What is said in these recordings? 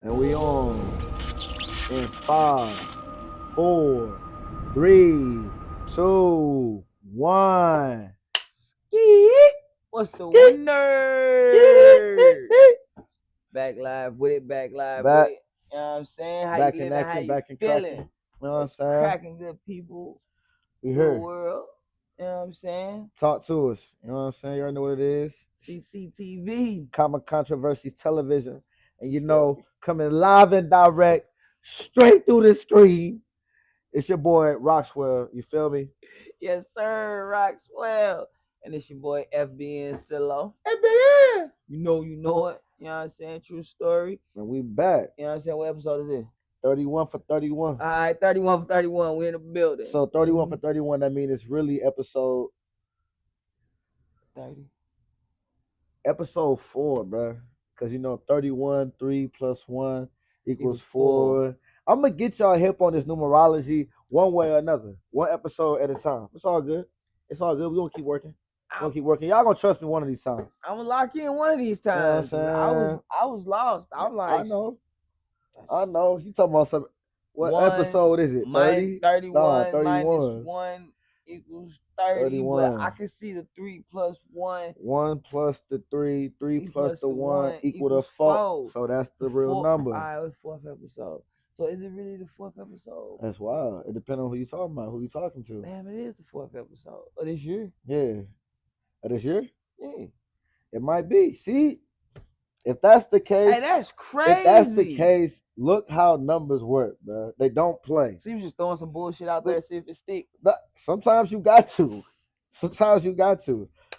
And we on in 5, 4, 3, 2, 1. Skeet. What's the Skit, winner? skit. Back live with it, back live with Back, it. You know what I'm saying? How back you in living? How action, you back in cracking. feeling? You know what I'm What's saying? cracking, good people? We Good here. world. You know what I'm saying? Talk to us. You know what I'm saying? You already know what it is. CCTV. Common Controversies Television. And you know, coming live and direct, straight through the screen. It's your boy Roxwell. You feel me? Yes, sir. Roxwell. And it's your boy FBN Silo. NBA. You know it. You know what I'm saying? True story. And we back. You know what I'm saying? What episode is this? 31 for 31. All right, 31 for 31. We in the building. So 31 for 31, that means it's really episode 30. episode 4, bro. Because you know 31, 3 plus 1 equals Equals 4. 4. I'm gonna get y'all hip on this numerology one way or another. One episode at a time. It's all good. It's all good. We're gonna keep working. We're gonna keep working. Y'all gonna trust me one of these times. I'm gonna lock in one of these You know what I'm times. I was lost. I'm like, I know. You talking about some what One episode is it? 30? 31 31. minus 1 equals 30. 31. But I can see the 3 plus 1. 1 plus the 3, 3 plus the 1 equal to equals 4. So that's the real number. All right, fourth episode. So is it really the fourth episode? That's wild. It depends on who you talking about, who you talking to. Damn, it is the fourth episode of this year. Yeah. Of this year? Yeah. It might be. See, if that's the case, Hey, that's crazy. If that's the case, look how numbers work, bro. They don't play. So you just throwing some bullshit out there, see if it stick. Sometimes you got to.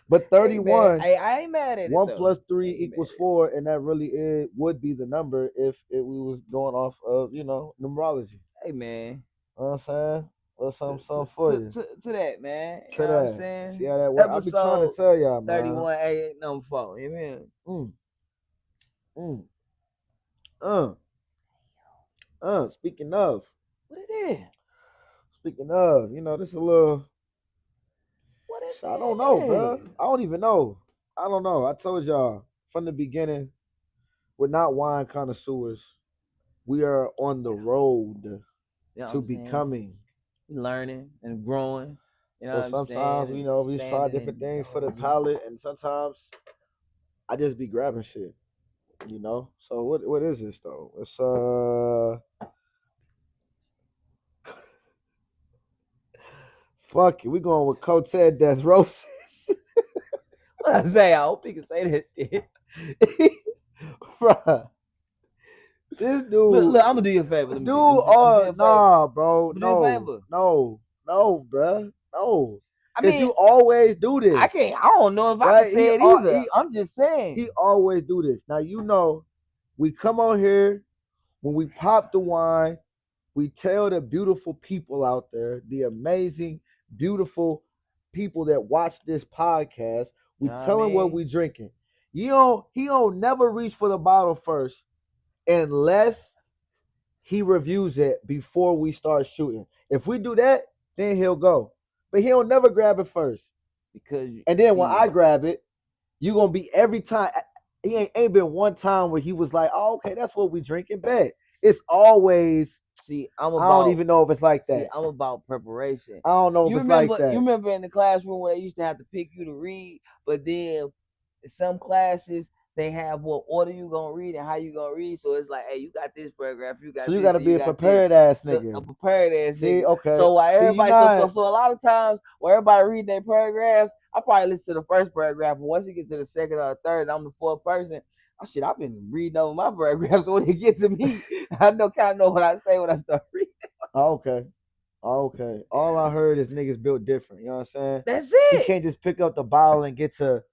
But 31, hey, I ain't mad at it. 1 plus 3 equals 4, and that really would be the number if we was going off of, numerology. Hey, man. You know what I'm saying? Well, something for you. To that, man. To you know that. What I'm saying? See how that works? I be trying to tell y'all, man. 31, 8, number 4. Amen. Speaking of. What it is? Speaking of, this is a little. What is I don't know, bro. I don't even know. I don't know. I told y'all from the beginning, we're not wine connoisseurs. We are on the road to becoming. Learning and growing. So sometimes, we try different things for the palate, and sometimes I just be grabbing shit. So what is this though? It's fuck it, we going with Cote des Roses. What I say? I hope he can say that shit. Bruh. This dude. Look, I'm gonna do you a favor. Nah, bro. No, bruh. No. I mean, you always do this. I don't know if I can say it either. I'm just saying. He always do this. Now, we come on here, when we pop the wine, we tell the beautiful people out there, the amazing, beautiful people that watch this podcast, we tell them what we drinking. He don't never reach for the bottle first unless he reviews it before we start shooting. If we do that, then he'll go. But he'll never grab it first. And then when I grab it, you're going to be every time. He ain't been one time where he was like, oh, okay, that's what we drinking. Bet. It's always. I don't even know if it's like that. I'm about preparation. I don't know if it's like that. You remember in the classroom where they used to have to pick you to read, but then some classes, they have what order you gonna read and how you gonna read. So it's like, hey, you got this paragraph, you got. So you gotta be a prepared ass nigga. A prepared ass nigga. Okay. So while everybody, so a lot of times when everybody read their paragraphs, I probably listen to the first paragraph, and once you get to the second or third, I'm the fourth person. Oh shit, I've been reading over my paragraphs. So when it gets to me, I know what I say when I start reading. Okay. All I heard is niggas built different. You know what I'm saying? That's it. You can't just pick up the bottle and get to.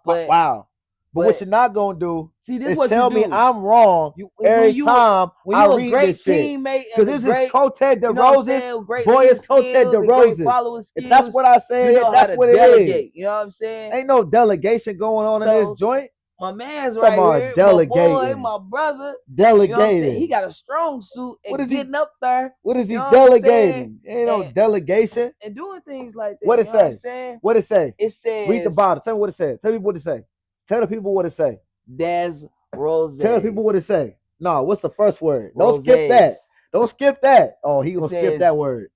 Wow. But what you're not gonna do is what tell me I'm wrong every time I read this shit. Because this is Cote de Roses. Boy, it's Cote de Roses. If that's what I say, that's what it is. You know what I'm saying? Ain't no delegation going on in this joint. My man's right here, delegating. My boy, my brother. Delegating. You know he got a strong suit and getting up there. What is he delegating? Ain't no delegation. And doing things like that. What it say? It says. Read the bottle. Tell me what it says. Tell people what it say. Tell the people what it say. Des Rose. Tell people what it say. No, what's the first word? Don't skip that. Roses. Don't skip that. Oh, he gonna skip says- that word.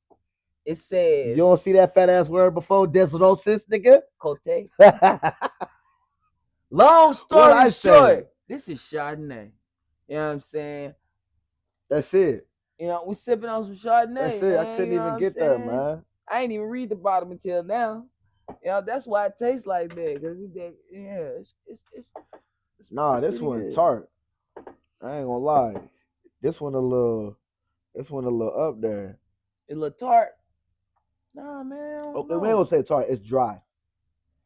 It says You don't see that fat ass word before deslosis, nigga? Cote. Long story I say? short, this is Chardonnay. You know what I'm saying? That's it. You know, we sipping on some Chardonnay. That's it. Man, I couldn't you know even what get I'm there, saying? man. I ain't even read the bottom until now. You know, that's why it tastes like that. Cause it's that, yeah, it's Nah, this pretty one good. tart. I ain't gonna lie. This one a little up there. A little tart. Nah, man. I don't Okay, know. we ain't gonna say tart. It's dry,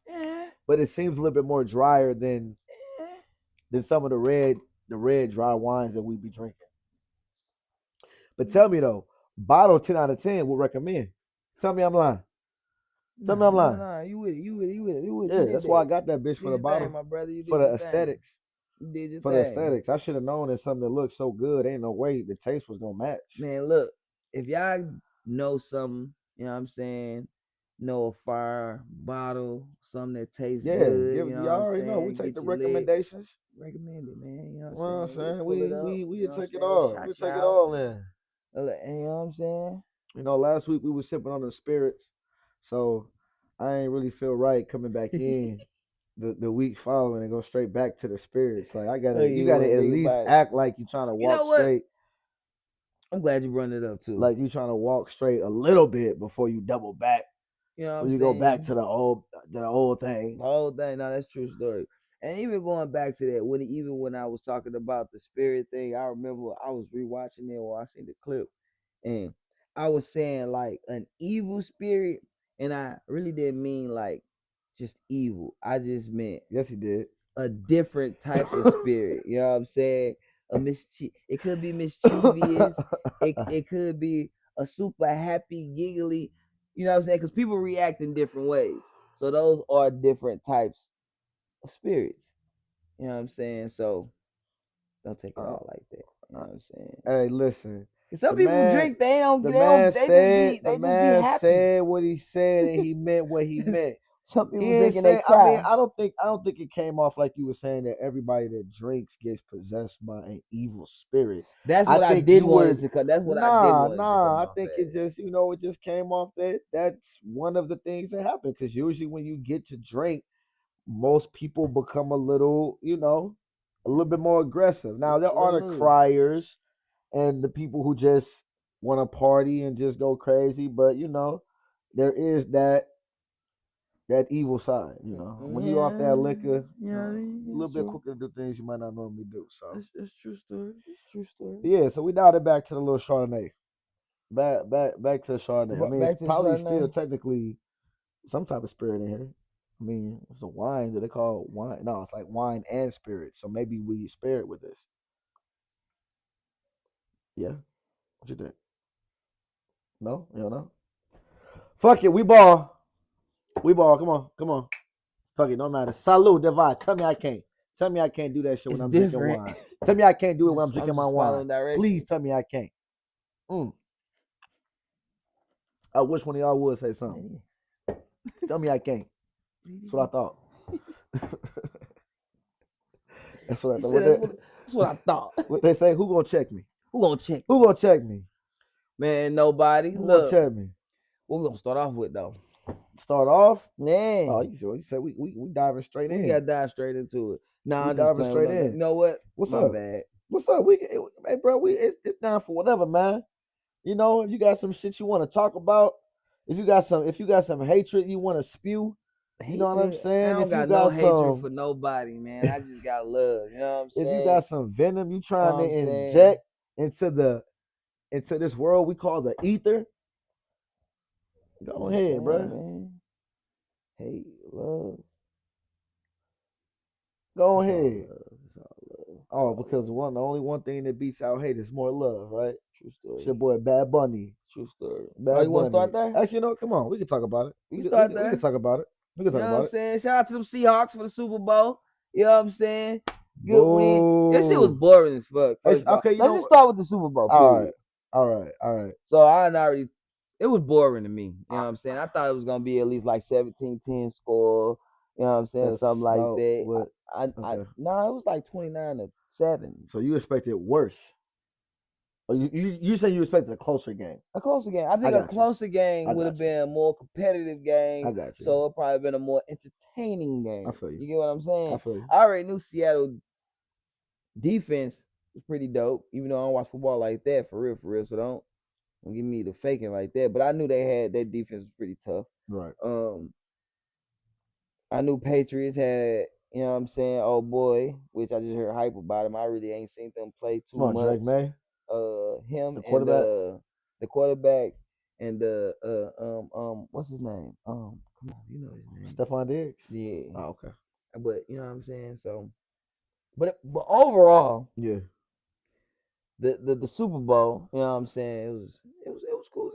Yeah, but it seems a little bit more drier than some of the red dry wines that we be drinking. But tell me though, bottle 10 out of 10 would recommend. Tell me I'm lying. Tell me I'm lying. Nah, you with it. Yeah, that's why I got that bitch for the bottle. my brother. You did For the your thing. aesthetics. You did your For the thing. aesthetics. I should have known that something that looked so good, ain't no way the taste was gonna match. Man, look, if y'all know something, you know what I'm saying, know a fire bottle, something that tastes Yeah, good. you You know y'all what already I'm know. We saying? take Get the you lit. recommendations. Recommend it, man. You know You know what I'm saying? saying? Pull it up, We you know what take I'm it saying? all. Shout We you take it out. all in. You know what I'm saying? You know, last week we was sipping on the spirits, so I ain't really feel right coming back in the week following and go straight back to the spirits. Like you gotta at least act like you trying to walk know what? straight. I'm glad you brought it up too. Like you trying to walk straight a little bit before you double back. You know what I'm When you saying? go back to the old thing. The whole thing. No, that's true story. And even going back to that, when I was talking about the spirit thing, I remember I was rewatching it or I seen the clip, and I was saying like an evil spirit, and I really didn't mean like just evil. I just meant Yes, he did. a different type of spirit. You know what I'm saying? It could be mischievous. It could be a super happy, giggly. You know what I'm saying? Because people react in different ways. So those are different types of spirits. You know what I'm saying? So don't take it all like that. You know what I'm saying? Hey, listen. Some people drink, they don't. The They man don't. They said. just be. They The just be man happy. said what he said, and he meant what he meant. Some people He ain't drinking, they saying. cry. I mean, I don't think it came off like you were saying that everybody that drinks gets possessed by an evil spirit. That's what I did want to cut. That's what I did want to come I off think as. it just it just came off that that's one of the things that happen because usually when you get to drink, most people become a little bit more aggressive. Now there are the criers and the people who just want to party and just go crazy, but there is that evil side. When you off that liquor, a little bit quicker to do things you might not normally do. So it's true story. It's true story. Yeah, so we dialed it back to the little Chardonnay. Back to the Chardonnay. I mean, it's probably still technically some type of spirit in here. I mean, it's a wine. Do they call it wine? No, it's like wine and spirit. So maybe we spirit with this. Yeah. What you think? No? You don't know? Fuck it. We ball. We ball. Come on. Fuck it. No matter. Salud, Divide. Tell me I can't. Tell me I can't do that shit when I'm drinking wine. Tell me I can't do it when I'm drinking my wine. Please tell me I can't. I wish one of y'all would say something. Tell me I can't. That's what I thought. That's what I thought. That's what I thought. What they say? Who gonna check me? Who gonna check? Who gonna check me? Man, nobody. Who gonna check me? What we gonna start off with though? Start off? Yeah. Oh, you said we diving straight in. We gotta dive straight into it. Nah, I'm just diving straight in. You know what? What's My up? bad. What's up? Hey, bro, it's down for whatever, man. If you got some shit you want to talk about, if you got some hatred you want to spew, you know what I'm saying? I don't got no hatred for nobody, man. I just got love. You know what I'm saying? If you got some venom you trying to inject into this world we call the ether, go ahead, bro. Man. Hate, love. Go ahead. Oh, because the only one thing that beats out hate is more love, right? True story. It's your boy Bad Bunny. True story. You want to start there? Actually, come on. We can talk about it. We can start there. We can talk about it. You know what I'm saying? Shout out to them Seahawks for the Super Bowl. You know what I'm saying? Good win. This shit was boring as fuck. Okay, let's just start with the Super Bowl. Period. All right. So it was boring to me. You know what I'm saying? I thought it was gonna be at least like 17-10 score. You know what I'm saying? Something like that. No, it was like 29-10 7. So you expected worse. Or you saying you expected a closer game? A closer game. I think a got you. closer game I would got have you. been a more competitive game. I got you. So it probably been a more entertaining game. I feel you. You get what I'm saying? I feel you. I already knew Seattle defense was pretty dope, even though I don't watch football like that for real. So don't give me the faking like that. But I knew their defense was pretty tough. Right. I knew Patriots had, you know what I'm saying, oh boy, which I just heard hype about him. I really ain't seen them play too much. Drake May. Him the quarterback. and the quarterback and what's his name? Come on, you know his name. Stephon Diggs. Yeah. Oh, okay. But you know what I'm saying. So, but overall, yeah, the Super Bowl, you know what I'm saying, it was cool.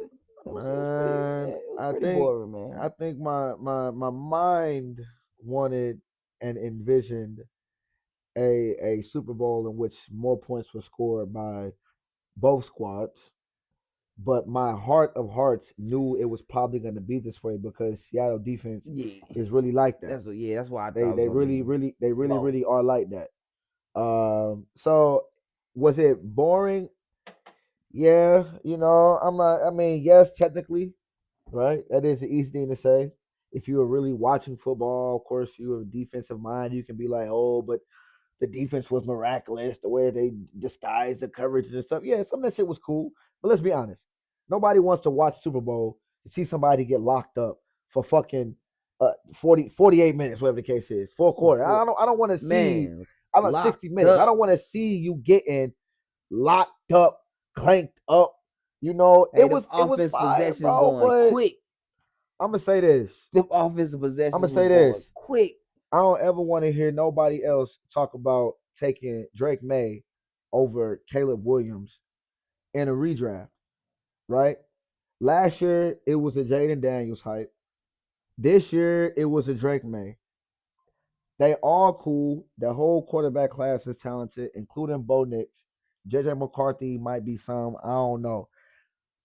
I think boring, man. I think my mind wanted and envisioned a Super Bowl in which more points were scored by both squads, but my heart of hearts knew it was probably going to be this way because Seattle defense is really like that. That's why they really are like that. So was it boring? Yeah, yes, technically, right? That is an easy thing to say. If you were really watching football, of course, you have a defensive mind. You can be like, oh, but the defense was miraculous, the way they disguised the coverage and stuff. Yeah, some of that shit was cool. But let's be honest. Nobody wants to watch Super Bowl to see somebody get locked up for fucking 48 minutes, whatever the case is, 4 quarters. I don't want to see 60 minutes. Up. I don't want to see you getting locked up, clanked up. You know, hey, it was fire, bro, going quick. I'm gonna say this. The offensive possessions. I'm gonna say this quick. I don't ever want to hear nobody else talk about taking Drake May over Caleb Williams in a redraft, right? Last year, it was a Jaden Daniels hype. This year, it was a Drake May. They all cool. The whole quarterback class is talented, including Bo Nix. JJ McCarthy might be some. I don't know.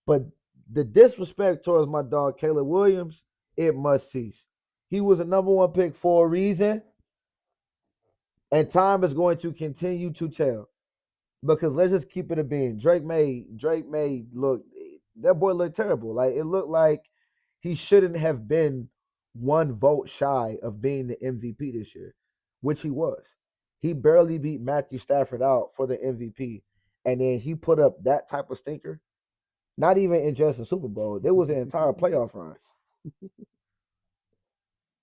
But the disrespect towards my dog Caleb Williams, it must cease. He was a number 1 pick for a reason. And time is going to continue to tell. Because let's just keep it a being. Drake May that boy looked terrible. Like, it looked like he shouldn't have been 1 vote shy of being the MVP this year, which he was. He barely beat Matthew Stafford out for the MVP. And then he put up that type of stinker. Not even in just a Super Bowl. There was an entire playoff run.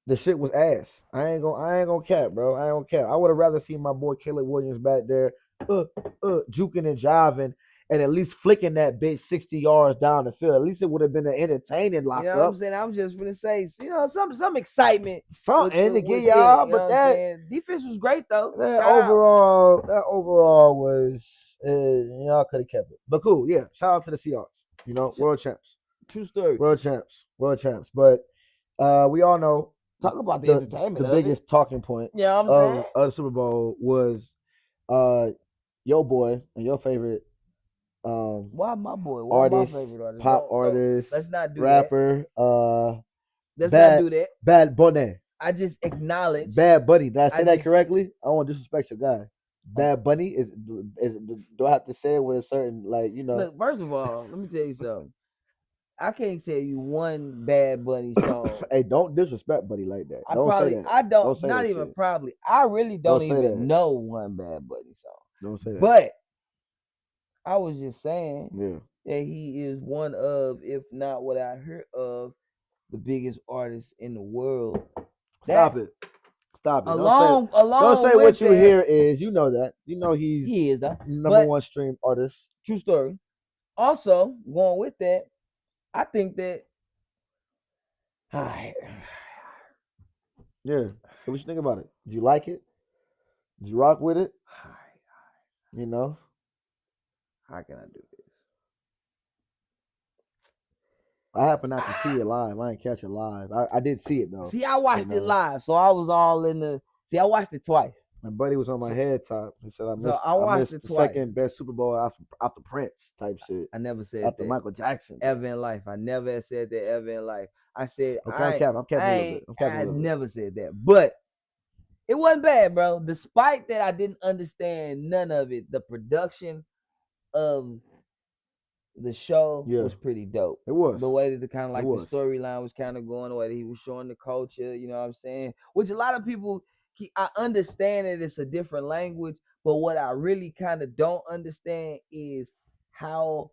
The shit was ass. I ain't gonna cap, bro. I ain't gonna cap. I would have rather seen my boy Caleb Williams back there, juking and jiving, and at least flicking that bitch 60 yards down the field. At least it would have been an entertaining lockup. You know what I'm saying? I'm just gonna say, some excitement, something to get y'all. But that defense was great though. That overall was y'all could have kept it. But cool, yeah. Shout out to the Seahawks. World champs. True story. World champs. But we all know. Talk about the entertainment. The biggest talking point of the Super Bowl was your boy and your favorite why my boy? Why artist, my favorite artist? Pop artist, let's not do rapper, that. Let's not do that. Bad Bunny. I just acknowledge Bad Bunny. Did I say that correctly? I don't want to disrespect your guy. Bad Bunny is do I have to say it with a certain Look, first of all, let me tell you something. I can't tell you one Bad Bunny song. Hey, don't disrespect Buddy like that. I don't say that. I don't. Don't say not that even shit. Probably. I really don't even know one Bad Bunny song. Don't say that. But I was just saying that he is one of, if not what I heard of, the biggest artists in the world. Stop it. Along don't say what you hear is. You know that. He is the number 1 stream artist. True story. Also, going with that, I think that. Yeah. So what you think about it? Did you like it? Did you rock with it? How can I do this? I happen not to see it live. I didn't catch it live. I did see it though. See, I watched it live, so I was all in the. See, I watched it twice. My buddy was on my head top. He said I missed the twice. Second best Super Bowl after Prince type shit. I never said after that. Michael Jackson. Ever in life. I never said that ever in life. I said okay, I'm capping a little bit. I never said that. But It wasn't bad, bro. Despite that, I didn't understand none of it. The production of the show Yeah. was pretty dope. It was. The way that the kind of It like the was. storyline was kind of going, the way that he was showing the culture, you know what I'm saying? Which a lot of people, I understand that it's a different language, but what I really kind of don't understand is how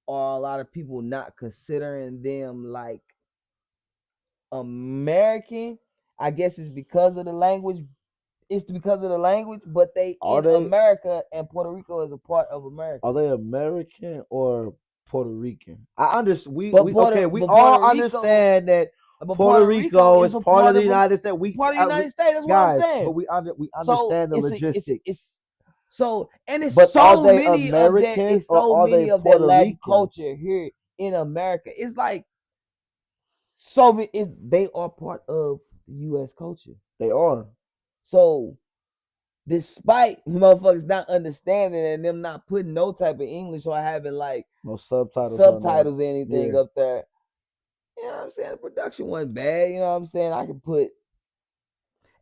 are a lot of people not considering them like American. I guess it's because of the language. It's because of the language, but Are they America, and Puerto Rico is a part of America. Are they American or Puerto Rican? I understand. We But we Puerto- okay. We but all Puerto Rico- understand that But Puerto Rico is a part of the of- United States. We part of the United States. That's what I'm guys, saying. but we So understand the it's a- logistics. So and it's But so are they many of that. American It's or so are many they of that Puerto Latin Rican? culture here in America. It's like so many. They are part of the U.S. culture. They are. So despite motherfuckers not understanding and them not putting no type of English or having like No subtitles. or anything Yeah. up there, you know what I'm saying? The production wasn't bad, you know what I'm saying? I could put,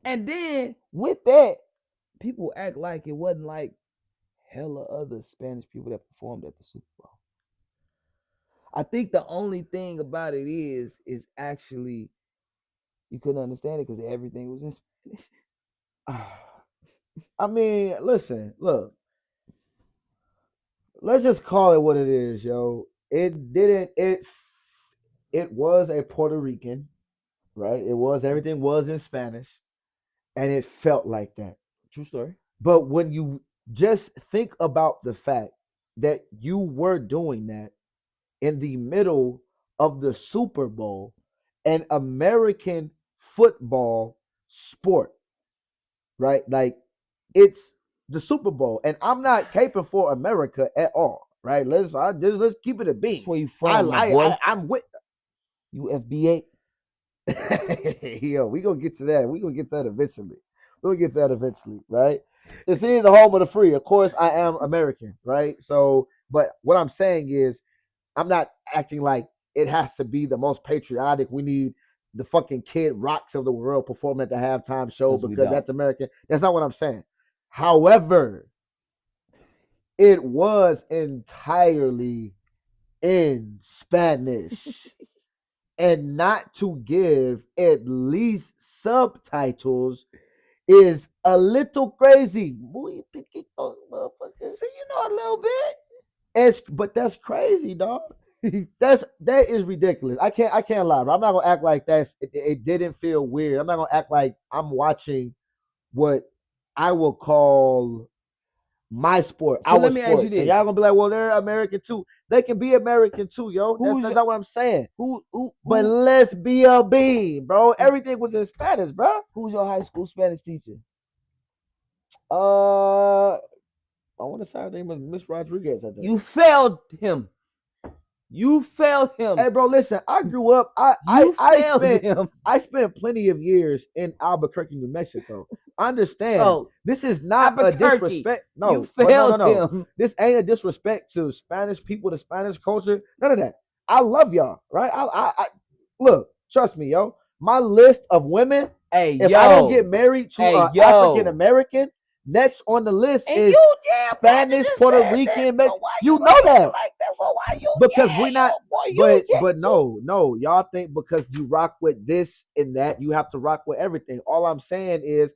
and then with that, people act like it wasn't like hella other Spanish people that performed at the Super Bowl. I think the only thing about it is actually you couldn't understand it because everything was in Spanish. I mean, listen, look. Let's just call it what it is, yo. It didn't. It was a Puerto Rican, right? It was everything was in Spanish, and it felt like that. True story. But when you just think about the fact that you were doing that in the middle of the Super Bowl, an American football sport, right? Like it's the Super Bowl, and I'm not caping for America at all, right? Let's keep it a beam. That's where you from, my boy? I'm with you FBA. Yo, we gonna get to that. We gonna get to that eventually. We'll get to that eventually, right? This is the home of the free. Of course, I am American, right? So, but what I'm saying is, I'm not acting like it has to be the most patriotic. We need the fucking Kid Rocks of the world perform at the halftime show because that's American. That's not what I'm saying. However, it was entirely in Spanish. And not to give at least subtitles is a little crazy. Muy piquito, motherfucker. See, you know a little bit. But that's crazy, dog. That is ridiculous. I can't lie, bro. I'm not gonna act like it didn't feel weird. I'm not gonna act like I'm watching what I will call my sport. So let me ask you this. And y'all gonna be like, well, they're American too. They can be American too, yo. That's not what I'm saying. But let's be a beam, bro. Everything was in Spanish, bro. Who's your high school Spanish teacher? I want to say her name was Miss Rodriguez, I think. You failed him. Hey, bro, listen. I grew up. I spent plenty of years in Albuquerque, New Mexico. Understand? This is not a disrespect. No, you failed him. This ain't a disrespect to Spanish people, the Spanish culture. None of that. I love y'all, right? I look. Trust me, yo. My list of women. If I don't get married to an African American, next on the list is Spanish, Puerto Rican. So you know that. Like that, so why you because we're not. But no, y'all think because you rock with this and that, you have to rock with everything. All I'm saying is,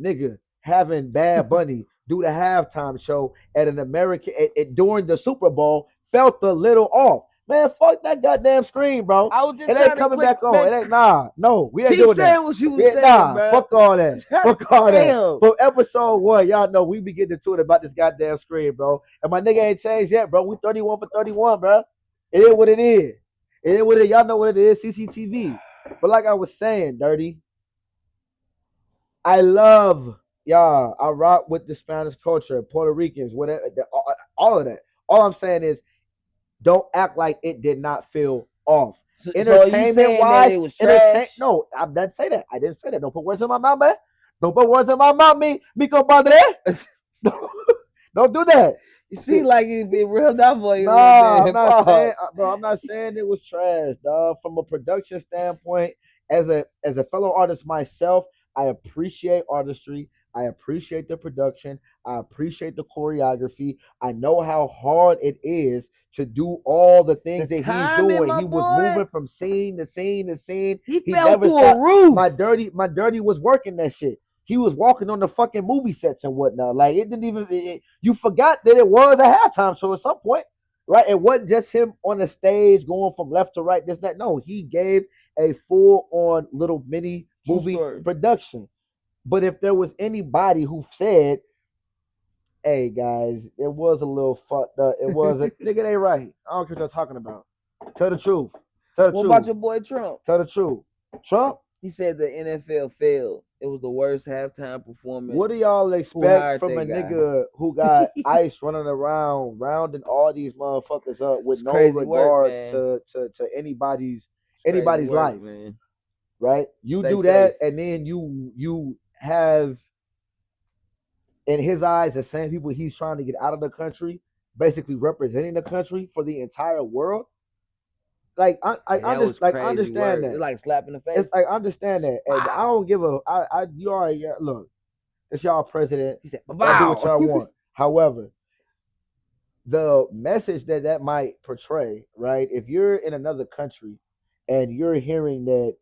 nigga, having Bad Bunny do the halftime show at an American during the Super Bowl felt a little off. Man, fuck that goddamn screen, bro. It ain't coming back on. It ain't no. We ain't doing that. What you was saying, bro. Fuck all that. Fuck all that. From episode 1, y'all know we be getting to it about this goddamn screen, bro. And my nigga ain't changed yet, bro. We 31 for 31, bro. It is what it is. It is what it is. Y'all know what it is. CCTV. But like I was saying, Dirty, I love y'all. I rock with the Spanish culture, Puerto Ricans, whatever, all of that. All I'm saying is, don't act like it did not feel off. Entertainment wise, no, I didn't say that. I didn't say that. Don't put words in my mouth, man. Don't put words in my mouth, me compadre. Don't do that. You see, like it be real down for you. No, I'm not saying, bro. I'm not saying it was trash, dog. From a production standpoint, as a fellow artist myself, I appreciate artistry. I appreciate the production. I appreciate the choreography. I know how hard it is to do all the things The that he's timing, doing. my He was boy. moving from scene to scene to scene. He He fell never through stopped. a roof. My dirty was working that shit. He was walking on the fucking movie sets and whatnot. Like it didn't even. You forgot that it was a halftime show at some point, right? It wasn't just him on the stage going from left to right. This that. No, he gave a full on little mini True movie story. production. But if there was anybody who said, "Hey guys, it was a little fucked up. It wasn't." Nigga, they right. I don't care what you're talking about. Tell the truth. Tell the What truth. about your boy Trump? Tell the truth. Trump. He said the NFL failed. It was the worst halftime performance. What do y'all hired expect from that a guy? nigga who got ice running around, rounding all these motherfuckers up with It's no crazy work, regards man. to anybody's Crazy work, life, man. right? You Stay do that, safe. and then you have in his eyes the same people he's trying to get out of the country, basically representing the country for the entire world. Like I And that was crazy understand work. that. It's like slapping the face. It's like I understand that, and I Wow. don't give a. You already look. It's y'all president. He said, Y'all do what "Wow." y'all want. However, the message that might portray, right? If you're in another country and you're hearing that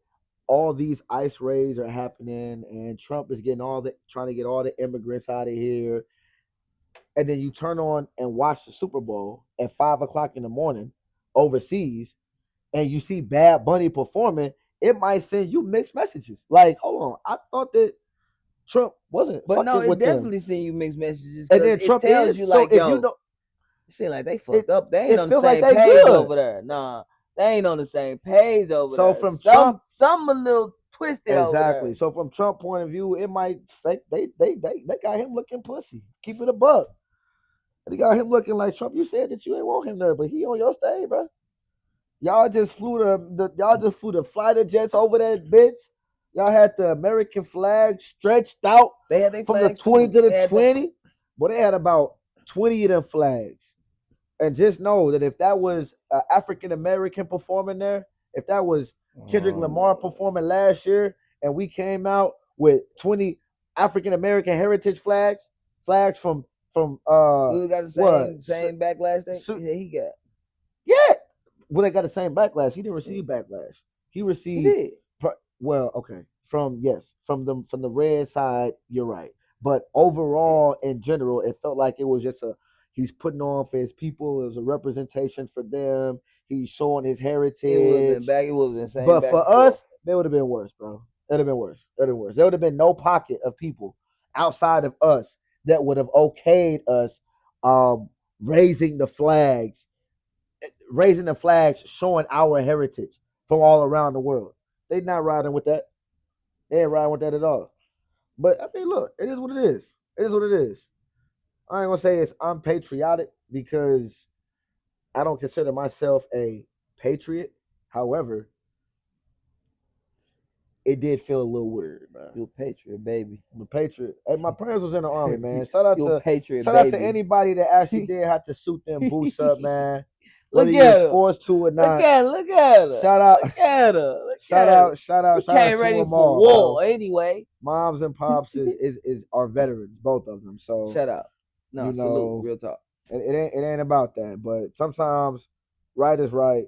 all these ICE raids are happening and Trump is trying to get all the immigrants out of here, and then you turn on and watch the Super Bowl at 5 o'clock in the morning overseas, and you see Bad Bunny performing, it might send you mixed messages. Like, hold on, I thought that Trump wasn't But no, fucking it with them. definitely send you mixed messages. And 'cause then it Trump tells is you so like, if yo, you know, it seems like they fucked up. They it ain't on the feels like same they page good. over there. Nah, they ain't on the same page over So there. from Trump, some a little twisted over exactly. there. So from Trump point of view, it might they got him looking pussy. Keep it a buck. They got him looking like Trump. You said that you ain't want him there, but he on your stage, bro. Y'all just flew the fighter jets over that bitch. Y'all had the American flag stretched out They had their from the flags 20 too. to the They had 20. But they had about 20 of them flags. And just know that if that was an African American performing there, if that was Kendrick Lamar performing last year, and we came out with 20 African American heritage flags from We got the same backlash that he got. yeah. Well, they got the same backlash. He didn't receive backlash. He He received did. well, okay. From the red side, you're right. But overall, in general, it felt like it was just he's putting on for his people. It was a representation for them. He's showing his heritage. It would have been back. It would have been same. But back for and forth. us, it would have been worse, bro. It would have been worse. There would have been no pocket of people outside of us that would have okayed us raising the flags, showing our heritage from all around the world. They not riding with that. They ain't riding with that at all. But I mean, look, it is what it is. It is what it is. I ain't gonna say it's unpatriotic because I don't consider myself a patriot. However, it did feel a little weird, man. You a patriot, baby. I'm a patriot. Hey, my parents was in the army, man. Shout out You a patriot, out baby. to anybody that actually did have to suit them boots up, man. Look Whether at you was her. forced to or not. Look at her. Shout out. Look at her. Look Shout at out. her. Shout out. We Shout out came to ready them for all, war bro. anyway. Moms and pops are veterans, both of them. So Shut up. No, you salute. know, Real talk. it ain't about that. But sometimes right is right,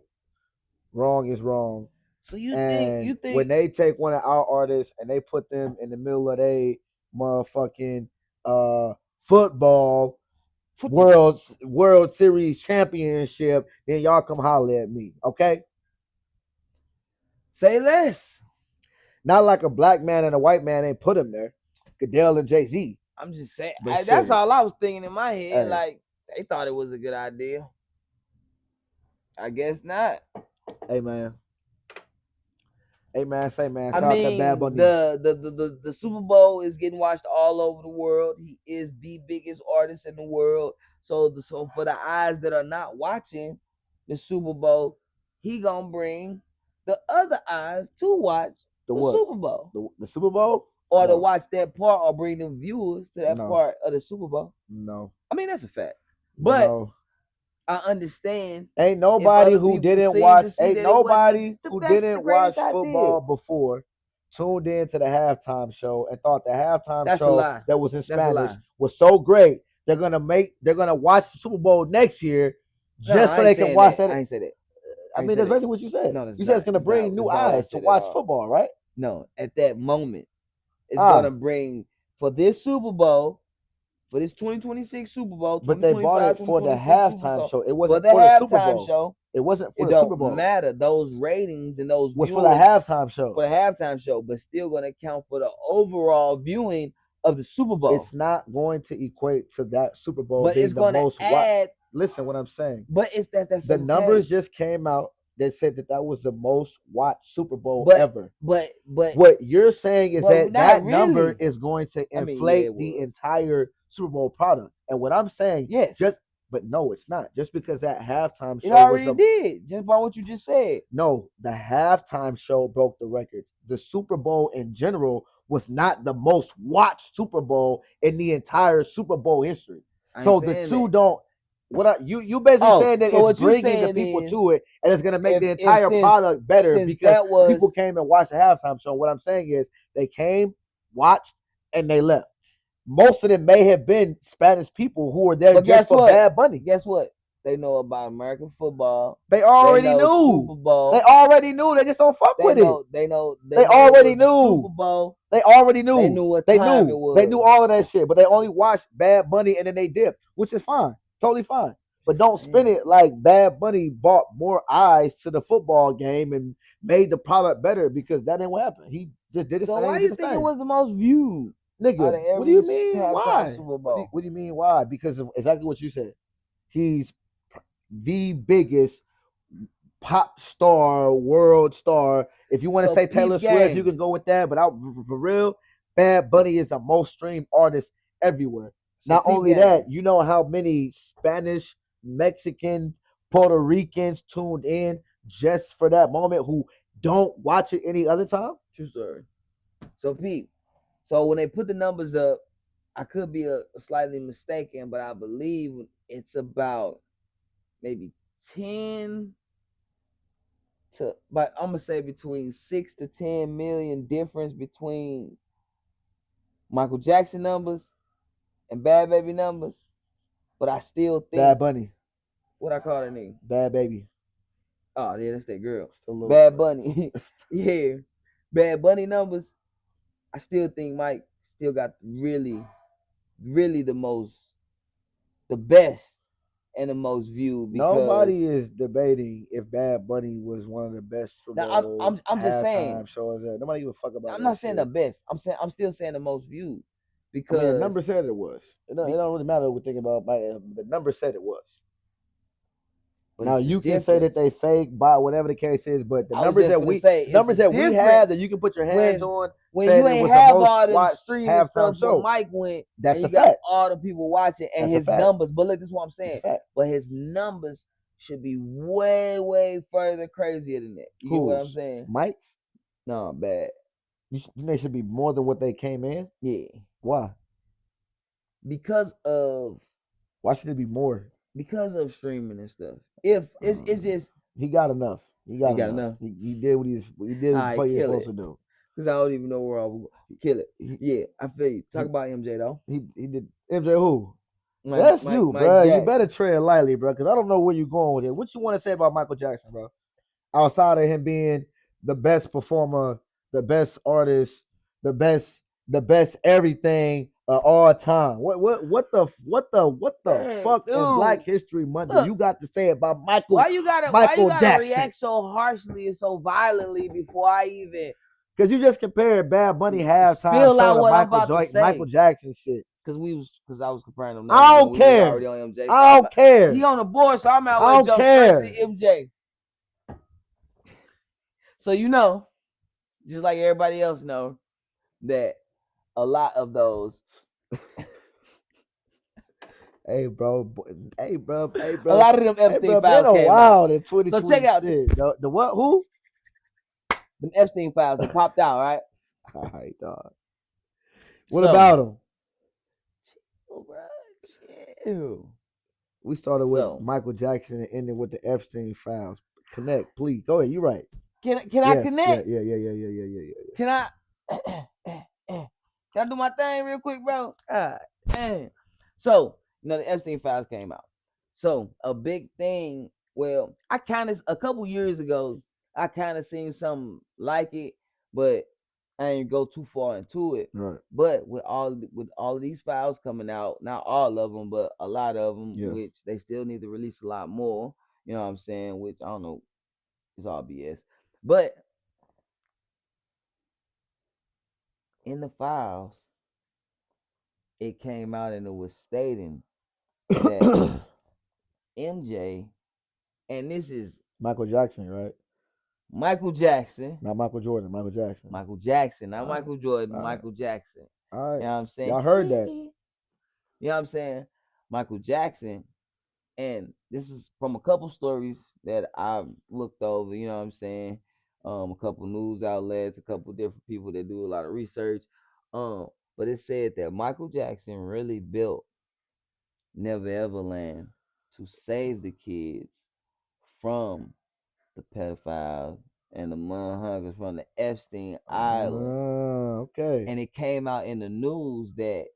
wrong is wrong. So you And think when they take one of our artists and they put them in the middle of their motherfucking football World Series championship, then y'all come holler at me, okay? Say less. Not like a black man and a white man ain't put him there. Goodell and Jay-Z. I'm just saying. But That's shit. all I was thinking in my head. Hey. Like they thought it was a good idea. I guess not. Hey man, say man. I Shout out to mean, Bad Bunny. the Super Bowl is getting watched all over the world. He is the biggest artist in the world. So for the eyes that are not watching the Super Bowl, he gonna bring the other eyes to watch the what? Super Bowl. The Super Bowl? Or No. to watch that part or bring the viewers to that No. part of the Super Bowl. No. I mean, that's a fact. But No. I understand. Ain't nobody other who people didn't seem watch. to see Ain't that it wasn't nobody the who best, the didn't watch greatest idea. football before tuned in to the halftime show and thought the halftime That's a show lie. that was in That's a Spanish lie. was so great. They're gonna watch the Super Bowl next year No, just I so ain't they can saying watch that. that. I ain't say that. I ain't mean, say that's that. basically what you said. No, that's You said it's not. gonna bring new eyes to watch football, right? No, at that moment, it's gonna bring for this Super Bowl, for this 2026 Super Bowl, But they bought it for the 2026 Super halftime Bowl. show. It For wasn't the for the Super halftime Bowl. show, It wasn't for it the Super Bowl. don't matter. Those ratings and those Was viewers for the halftime show. for the halftime show, but still gonna count for the overall viewing of the Super Bowl. It's not going to equate to that Super Bowl but being it's the gonna most add. Listen, what I'm saying. But it's that's The okay. numbers just came out that said that was the most watched Super Bowl But- ever. But What you're saying is But that not that number really. is going to I mean, yeah, inflate it the was. entire Super Bowl product. And what I'm saying, yes, but no, it's not. Just because that halftime it show already was did just by what you just said. no, the halftime show broke the records. The Super Bowl in general was not the most watched Super Bowl in the entire Super Bowl history. I ain't So the saying two that. don't. You basically Oh, saying that so what it's you bringing the saying people is, to it, and it's gonna make the if entire since- product better since because that was people came and watched the halftime show. What I'm saying is they came, watched, and they left. Most of them may have been Spanish people who were there But just guess for what? Bad Bunny. guess what? They know about American football. They already They know knew. Super Bowl. They already knew. They just don't fuck with it. They know. They know already it was the knew. Super Bowl. They already knew. They knew what They time knew. it was. They knew all of that shit, but they only watched Bad Bunny and then they dipped, which is fine, totally fine. But don't spin it like Bad Bunny brought more eyes to the football game and made the product better because that ain't what happened. He just did his So thing. why did you his think thing. it was the most viewed? Nigga, out of what do you every mean? halftime Why? Super Bowl? What do you mean why? Because of exactly what you said. He's the biggest pop star, world star. If you want to So say Taylor peep Swift, game. you can go with that. But for real, Bad Bunny is the most streamed artist everywhere. So Not peep only game. that, you know how many Spanish, Mexican, Puerto Ricans tuned in just for that moment who don't watch it any other time? True story. So Pete, so when they put the numbers up, I could be slightly mistaken, but I believe it's about maybe 10 to, but I'm gonna say between 6 to 10 million difference between Michael Jackson numbers and Bad Baby numbers. But I still think Bad Bunny, what I call that nigga. Bad Baby. Oh yeah, that's that girl. Still a little- Bad Bunny. Yeah. Bad Bunny numbers. I still think Mike still got really the best and the most viewed because Nobody is debating if Bad Bunny was one of the best Super Now, Bowl I'm just saying. halftime shows there. Nobody give a fuck about I'm that not saying the shit. best. I'm still saying the most viewed I because mean, the number said it was. It don't really matter what we think about. The number said it was. but Now it's a you can say that difference. they fake, buy whatever the case is, but the I was numbers just that finna we say, it's numbers a that we have difference that you can put your hands on, when saying you it ain't was the have most all them watched streaming halftime stuff, show. but Mike went That's and a you got fact. all the people watching and That's a his fact. numbers. But look, this is what I'm That's a saying. fact. But his numbers should be way further crazier than that. You get what I'm Whose? saying? Mike's? No, bad. You think they should be more than what they came in? Yeah, Why? because of More? streaming and stuff. If it's just He got enough. He got enough. He did what he did Alright, what he was kill supposed to do. because I don't even know where I would kill it. He- Yeah, I feel you. Talk he- about MJ though. He did MJ who? Mike- That's Mike- you, Mike bro. You Jack. better tread lightly, bro, because I don't know where you're going with it. What you want to say about Michael Jackson, bro? Outside of him being the best performer, the best artist, the best everything all time. What the Man, fuck in dude. Black History Month Look. you got to say about Michael? Why you gotta Michael Jackson. react so harshly and so violently before I even? Because you just compared Bad Bunny halftime Spill out show to what I'm about to say. Michael Jackson shit. Because I was comparing them. I don't numbers, and we was care. already on MJ. I don't care. He on the board, so I'm out I to don't jump care. straight to MJ. So you know, just like everybody else know, that a lot of those, Hey, bro. Hey, bro. a lot of them Hey, Epstein bro, files been a came out. while in 2026. So check out- The what? Who? Them Epstein files that popped out, right? All right, dog. What So- about him? Oh, bro, chill. We started with So- Michael Jackson and ended with the Epstein files. Connect, please. Go ahead. You're right. Can I Yes, connect? Yeah. Can I? Can I do my thing real quick, bro? So, the Epstein files came out. So, a big thing, well, a couple years ago, I kind of seen something like it, but I didn't go too far into it. Right. But with all of these files coming out, not all of them, but a lot of them, which they still need to release a lot more, you know what I'm saying, which I don't know, it's all BS. But in the files, it came out and it was stating that MJ, and this is Michael Jackson, right? Michael Jackson. Not Michael Jordan, Michael Jackson. Michael Jackson, not Michael Jordan, Michael Jackson. All right. You know what I'm saying? Y'all heard that. You know what I'm saying? Michael Jackson. And this is from a couple stories that I've looked over, you know what I'm saying? A couple news outlets, a couple different people that do a lot of research. But it said that Michael Jackson really built Never Ever Land to save the kids from the pedophiles and the motherfuckers from the Epstein Island. Okay. And it came out in the news that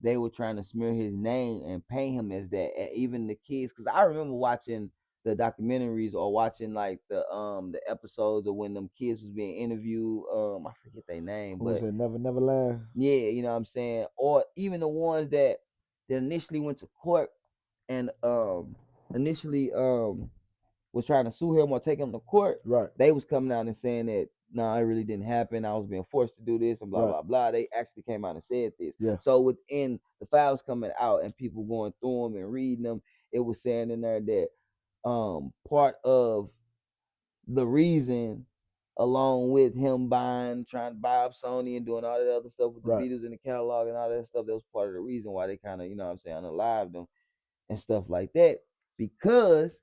they were trying to smear his name and paint him as that. And even the kids, because I remember watching the documentaries or watching like the episodes of when them kids was being interviewed. I forget their name, Who but was it? Never Land. Yeah, you know what I'm saying? Or even the ones that initially went to court and initially was trying to sue him or take him to court. Right. They was coming out and saying that no, it really didn't happen. I was being forced to do this and blah blah blah. They actually came out and said this. Yeah. So within the files coming out and people going through them and reading them, it was saying in there that part of the reason, along with him trying to buy up Sony and doing all that other stuff with the Beatles in the catalog and all that stuff, that was part of the reason why they kind of, you know what I'm saying, unalived them and stuff like that. Because,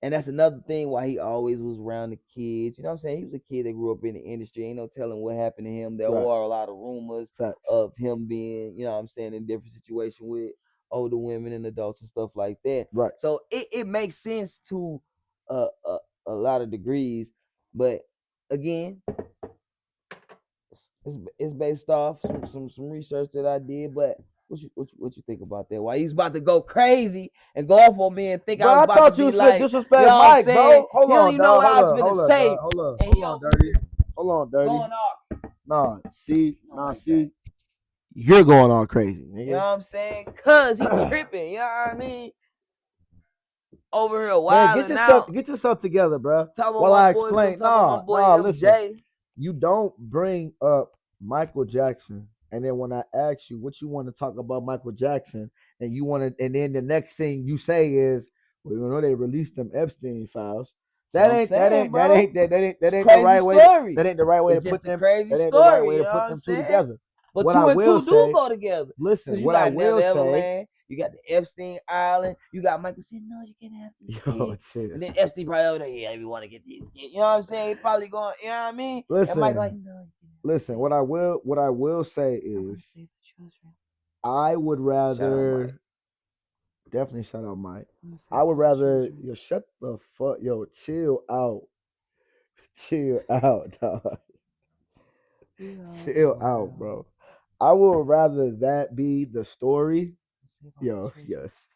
and that's another thing why he always was around the kids. You know what I'm saying? He was a kid that grew up in the industry. Ain't no telling what happened to him. There were a lot of rumors of him being, you know what I'm saying, in different situations with older women and adults and stuff like that. Right. So it makes sense to a lot of degrees. But again, it's based off some research that I did. But what you think about that? Why he's about to go crazy and go off on me and think I was about to be like, disrespect Mike, bro. Hold on, you know what I was gonna say. Hold on, Dirty. Hold on, Dirty. Going off. Nah, see. You're going all crazy, nigga. You know what I'm saying? Cause he's tripping. You know what I mean? Over here, wild. Get yourself together, bro. While I explain. Nah, listen. You don't bring up Michael Jackson, and then when I ask you what you want to talk about Michael Jackson, and and then the next thing you say is, well, you know, they released them Epstein files. That ain't the right way. That ain't the right way to put them. Crazy that ain't story, the right way to put them two together. But what 2 and 2 do go together. Listen, what I will say. You got the Epstein Island. You got Michael saying, no, you can't have these kids. Shit. And then Epstein probably over there, yeah, we want to get these kids. You know what I'm saying? He probably going, you know what I mean? Listen, and Mike like, no, listen, what I will say is, I would rather definitely shout out Mike. I would rather shut the fuck, chill out, dog. Chill out, bro. I would rather that be the story. Yes.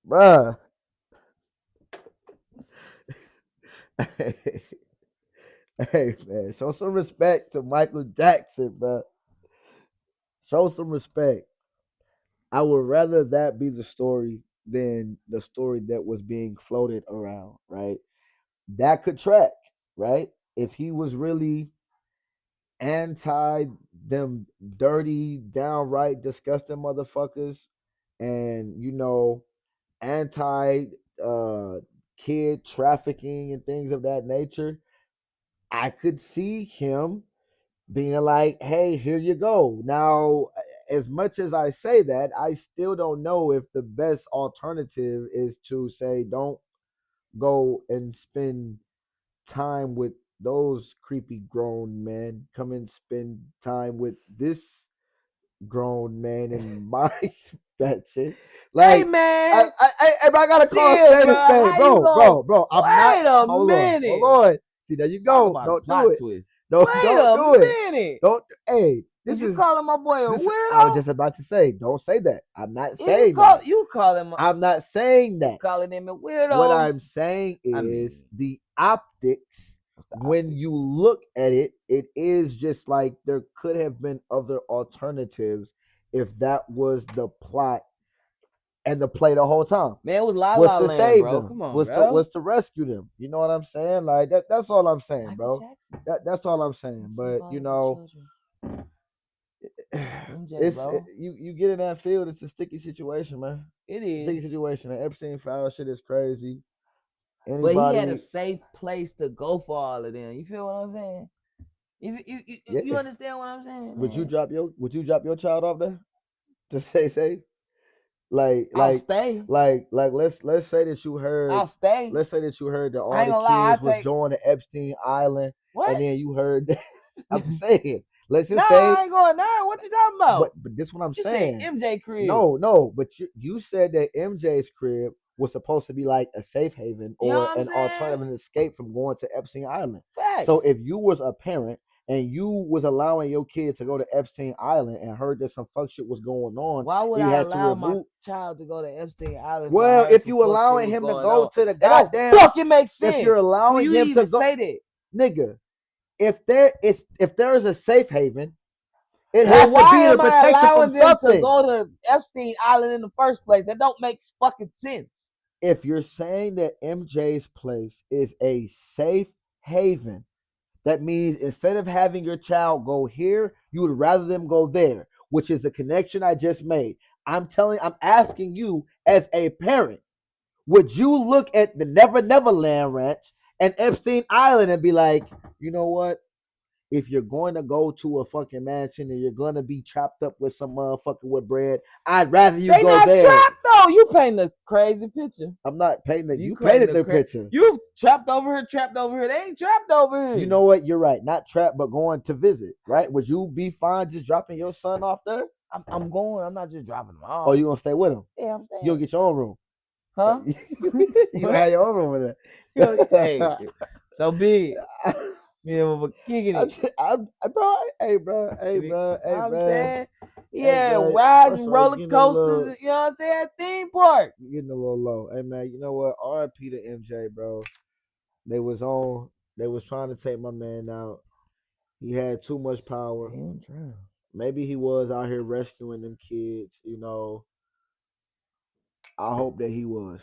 Bruh. Hey, man, show some respect to Michael Jackson, bro. Show some respect. I would rather that be the story than the story that was being floated around, right? That could track, right? If he was really anti them dirty, downright disgusting motherfuckers, and anti kid trafficking and things of that nature, I could see him being like, hey, here you go. Now, as much as I say that, I still don't know if the best alternative is to say, don't go and spend time with those creepy grown men. Come and spend time with this grown man in my that shit. Like, hey man, I gotta call spade a spade, bro. I'm Wait not. a minute. Hold on. See, there you go. Don't do it. Twist. Don't Wait don't a do it. minute. Don't. Hey, Is this you is calling my boy a this. weirdo? I was just about to say. Don't say that. I'm not If saying that. you calling my I'm not saying that. calling him a weirdo. What I'm saying is I mean, the optics. When you look at it, it is just like there could have been other alternatives if that was the plot and the play the whole time. Man, it was La Was La to Land, save bro. them. Come on, was bro. to rescue them. You know what I'm saying? Like that's all I'm saying, Michael bro. Jackson. That's all I'm saying. But you know, MJ, bro. you get in that field, it's a sticky situation, man. It Sticky is. situation. The Epstein file shit is crazy. But he had a Anybody, safe place to go for all of them. You feel what I'm saying? You yeah. understand what I'm saying? Would you Man? drop your child off there to say safe? Like I'll stay. like let's say that you heard I'll stay. let's say that you heard that I all ain't the gonna lie, kids was going to Epstein Island, What? and then you heard that. I'm saying, let's just Nah, say, I ain't going there. What you talking about? but this what I'm You saying. said MJ crib. No, but you said that MJ's crib was supposed to be like a safe haven You know or what I'm an saying? alternative, an escape from going to Epstein Island. Facts. So if you was a parent and you was allowing your kid to go to Epstein Island and heard that some fuck shit was going on, why would you I had to allow my remove. child to go to Epstein Island? Well, if you allowing him to go to the it don't goddamn, fucking make sense. if you're allowing you him even to go, say that, nigga, if there is a safe haven, it then has to why be to am I protect you allowing from them to something. go to Epstein Island in the first place? That don't make fucking sense. If you're saying that MJ's place is a safe haven, that means instead of having your child go here, you would rather them go there, which is a connection I just made. I'm asking you as a parent, would you look at the Never Land Ranch and Epstein Island and be like, you know what? If you're going to go to a fucking mansion and you're going to be trapped up with some motherfucker with bread, I'd rather you They go not there. trapped though. You paint a crazy picture. I'm not painting it. You painted the picture. You trapped over here. They ain't trapped over here. You know what? You're right. Not trapped, but going to visit, right? Would you be fine just dropping your son off there? I'm going. I'm not just dropping him off. Or you gonna stay with him? Yeah, I'm staying. You'll get your own room. Huh? You gonna have your own room with it. Hey, so big. Yeah, kicking it. Bro. I'm saying, yeah, rides and roller coasters. You know what I'm saying? Theme park. You're getting a little low. Hey man, you know what? R.I.P. to MJ, bro. They was trying to take my man out. He had too much power. Damn, maybe he was out here rescuing them kids. You know, I hope that he was.